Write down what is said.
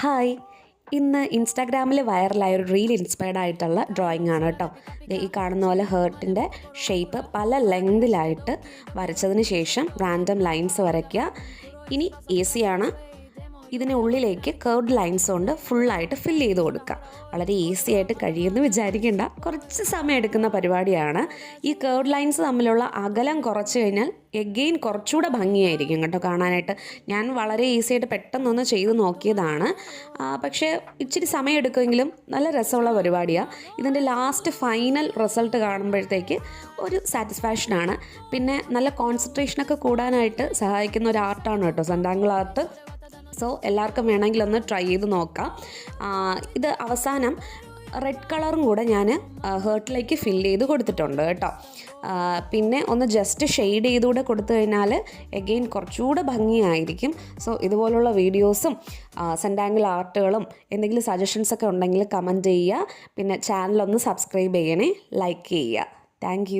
Hi, ഇന്ന് ഇൻസ്റ്റാഗ്രാമിൽ വൈറലായ ഒരു റീൽ ഇൻസ്പയർഡ് ആയിട്ടുള്ള ഡ്രോയിങ് ആണ് കേട്ടോ. ഈ കാണുന്ന പോലെ ഹേർട്ടിൻ്റെ ഷേപ്പ് പല ലെങ്തിലായിട്ട് വരച്ചതിന് ശേഷം റാൻഡം ലൈൻസ് വരയ്ക്കുക. ഇനി ഈസിയാണ്. ഇതിനുള്ളിലേക്ക് കർവ്ഡ് ലൈൻസ് കൊണ്ട് ഫുള്ളായിട്ട് ഫില്ല് ചെയ്ത് കൊടുക്കുക. വളരെ ഈസി ആയിട്ട് കഴിയുമെന്ന് വിചാരിക്കേണ്ട, കുറച്ച് സമയം എടുക്കുന്ന പരിപാടിയാണ്. ഈ കർവ്ഡ് ലൈൻസ് തമ്മിലുള്ള അകലം കുറച്ച് കഴിഞ്ഞാൽ എഗെയിൻ കുറച്ചുകൂടെ ഭംഗിയായിരിക്കും കേട്ടോ കാണാനായിട്ട്. ഞാൻ വളരെ ഈസി ആയിട്ട് പെട്ടെന്നൊന്ന് ചെയ്ത് നോക്കിയതാണ്. പക്ഷേ ഇച്ചിരി സമയം എടുക്കുമെങ്കിലും നല്ല രസമുള്ള പരിപാടിയാണ്. ഇതിൻ്റെ ലാസ്റ്റ് ഫൈനൽ റിസൾട്ട് കാണുമ്പോഴത്തേക്ക് ഒരു സാറ്റിസ്ഫാക്ഷനാണ്. പിന്നെ നല്ല കോൺസെൻട്രേഷനൊക്കെ കൂടാനായിട്ട് സഹായിക്കുന്ന ഒരു ആർട്ടാണ് കേട്ടോ സെൻറ്റാങ്കിൾ ആർട്ട്. സോ എല്ലാവർക്കും വേണമെങ്കിൽ ഒന്ന് ട്രൈ ചെയ്ത് നോക്കാം. ഇത് അവസാനം റെഡ് കളറും കൂടെ ഞാൻ ഹേർട്ടിലേക്ക് ഫില്ല് ചെയ്ത് കൊടുത്തിട്ടുണ്ട് കേട്ടോ. പിന്നെ ഒന്ന് ജസ്റ്റ് ഷെയ്ഡ് ചെയ്തുകൂടെ കൊടുത്തു കഴിഞ്ഞാൽ എഗെയിൻ കുറച്ചുകൂടെ ഭംഗിയായിരിക്കും. സോ ഇതുപോലുള്ള വീഡിയോസും സെൻറ്റാങ്കിൾ ആർട്ടുകളും എന്തെങ്കിലും സജഷൻസൊക്കെ ഉണ്ടെങ്കിൽ കമൻറ്റ് ചെയ്യുക. പിന്നെ ചാനലൊന്ന് സബ്സ്ക്രൈബ് ചെയ്യണേ, ലൈക്ക് ചെയ്യുക. താങ്ക്